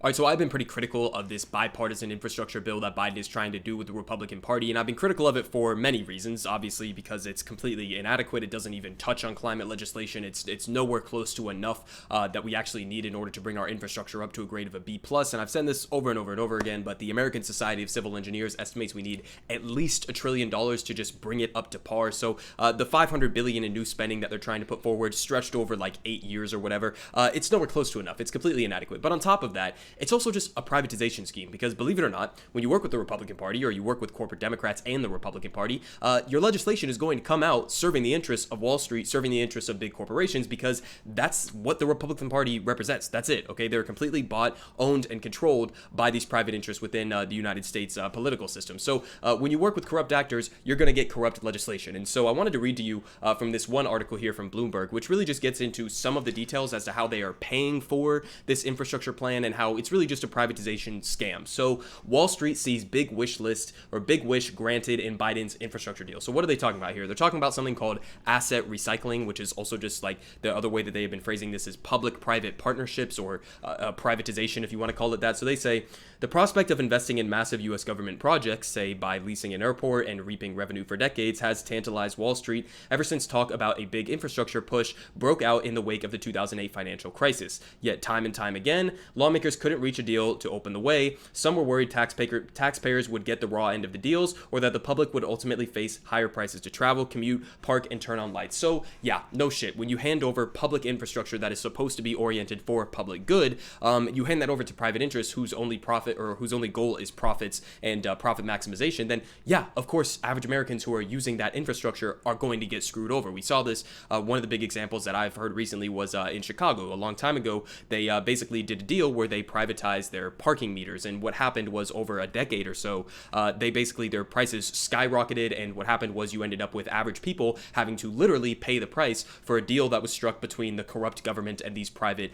All right, so I've been pretty critical of this bipartisan infrastructure bill that Biden is trying to do with the Republican Party, and I've been critical of it for many reasons. Obviously, because it's completely inadequate. It doesn't even touch on climate legislation. It's nowhere close to enough that we actually need in order to bring our infrastructure up to a grade of a B+. And I've said this over and over and over again, but the American Society of Civil Engineers estimates we need at least $1 trillion to just bring it up to par. So the $500 billion in new spending that they're trying to put forward, stretched over like 8 years or whatever, it's nowhere close to enough. It's completely inadequate. But on top of that, it's also just a privatization scheme because, believe it or not, when you work with the Republican Party or you work with corporate Democrats and the Republican Party, your legislation is going to come out serving the interests of Wall Street, serving the interests of big corporations, because that's what the Republican Party represents. That's it, okay? They're completely bought, owned, and controlled by these private interests within the United States political system. So when you work with corrupt actors, you're going to get corrupt legislation. And so I wanted to read to you from this one article here from Bloomberg, which really just gets into some of the details as to how they are paying for this infrastructure plan and how it's really just a privatization scam. So Wall Street sees big wish list or big wish granted in Biden's infrastructure deal. So what are they talking about here? They're talking about something called asset recycling, which is also just like the other way that they have been phrasing this is public-private partnerships or privatization, if you want to call it that. So they say the prospect of investing in massive U.S. government projects, say by leasing an airport and reaping revenue for decades, has tantalized Wall Street ever since talk about a big infrastructure push broke out in the wake of the 2008 financial crisis. Yet time and time again, lawmakers couldn't reach a deal to open the way. Some were worried taxpayers would get the raw end of the deals, or that the public would ultimately face higher prices to travel, commute, park, and turn on lights. So yeah, no shit. When you hand over public infrastructure that is supposed to be oriented for public good, you hand that over to private interests whose only profit or whose only goal is profits and profit maximization, then yeah, of course, average Americans who are using that infrastructure are going to get screwed over. We saw this. One of the big examples that I've heard recently was in Chicago. A long time ago, they basically did a deal where they privatized their parking meters, and what happened was over a decade or so, their prices skyrocketed, and what happened was you ended up with average people having to literally pay the price for a deal that was struck between the corrupt government and these private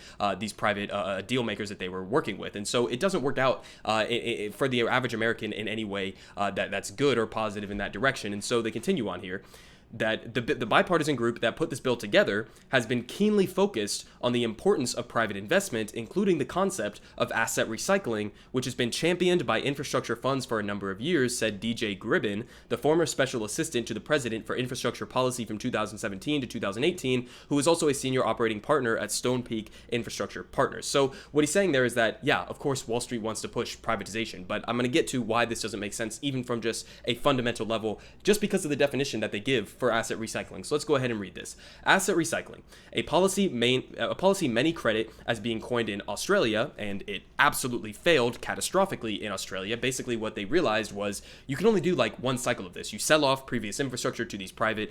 deal makers that they were working with. And so it doesn't work out for the average American in any way that's good or positive in that direction. And so they continue on here that the bipartisan group that put this bill together has been keenly focused on the importance of private investment, including the concept of asset recycling, which has been championed by infrastructure funds for a number of years, said DJ Gribbin, the former special assistant to the president for infrastructure policy from 2017 to 2018, who was also a senior operating partner at Stone Peak Infrastructure Partners. So what he's saying there is that, yeah, of course, Wall Street wants to push privatization, but I'm going to get to why this doesn't make sense, even from just a fundamental level, just because of the definition that they give for asset recycling. So let's go ahead and read this. Asset recycling, a policy many credit as being coined in Australia, and it absolutely failed catastrophically in Australia. Basically what they realized was you can only do like one cycle of this. You sell off previous infrastructure to these private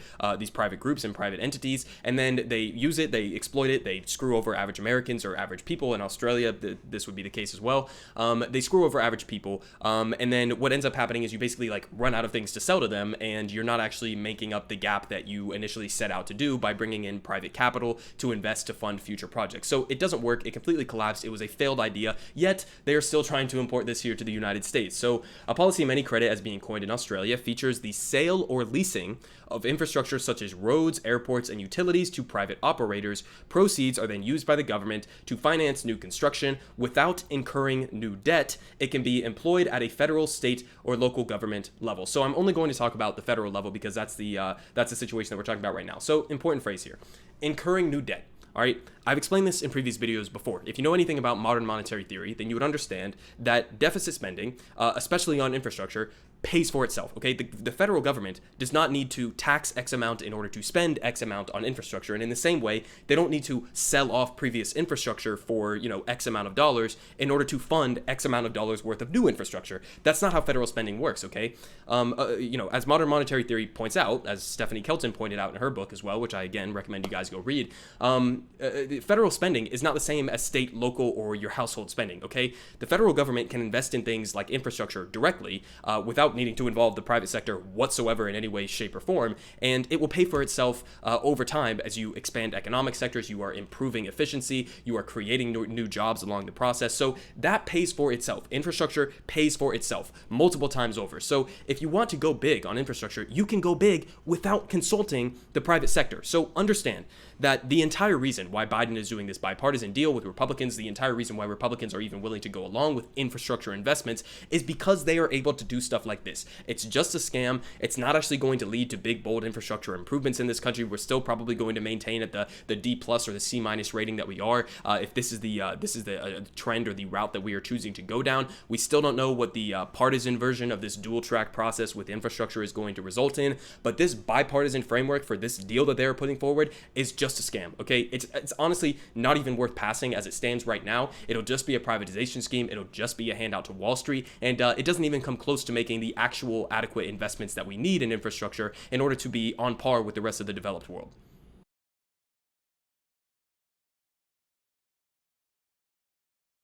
groups and private entities, and then they use it, they exploit it, they screw over average Americans or average people. In Australia, this would be the case as well. They screw over average people, and then what ends up happening is you basically like run out of things to sell to them, and you're not actually making up the gap that you initially set out to do by bringing in private capital to invest to fund future projects. So it doesn't work. It completely collapsed. It was a failed idea, yet they are still trying to import this here to the United States. So a policy many credit as being coined in Australia features the sale or leasing of infrastructure such as roads, airports, and utilities to private operators. Proceeds are then used by the government to finance new construction without incurring new debt. It can be employed at a federal, state, or local government level. So I'm only going to talk about the federal level because that's the situation that we're talking about right now. So important phrase here, incurring new debt. All right, I've explained this in previous videos before. If you know anything about modern monetary theory, then you would understand that deficit spending, especially on infrastructure, pays for itself, okay? The federal government does not need to tax X amount in order to spend X amount on infrastructure. And in the same way, they don't need to sell off previous infrastructure for, X amount of dollars in order to fund X amount of dollars worth of new infrastructure. That's not how federal spending works, okay? As modern monetary theory points out, as Stephanie Kelton pointed out in her book as well, which I, again, recommend you guys go read, federal spending is not the same as state, local, or your household spending, okay? The federal government can invest in things like infrastructure directly without without needing to involve the private sector whatsoever in any way, shape, or form. And it will pay for itself over time as you expand economic sectors. You are improving efficiency. You are creating new jobs along the process. So that pays for itself. Infrastructure pays for itself multiple times over. So if you want to go big on infrastructure, you can go big without consulting the private sector. So understand that the entire reason why Biden is doing this bipartisan deal with Republicans, the entire reason why Republicans are even willing to go along with infrastructure investments, is because they are able to do stuff like this. It's just a scam. It's not actually going to lead to big, bold infrastructure improvements in this country. We're still probably going to maintain at the D plus or the C minus rating that we are. If this is the trend or the route that we are choosing to go down, we still don't know what the partisan version of this dual track process with infrastructure is going to result in. But this bipartisan framework for this deal that they're putting forward is just a scam. Okay, it's honestly not even worth passing as it stands right now. It'll just be a privatization scheme. It'll just be a handout to Wall Street, and it doesn't even come close to making the actual adequate investments that we need in infrastructure in order to be on par with the rest of the developed world.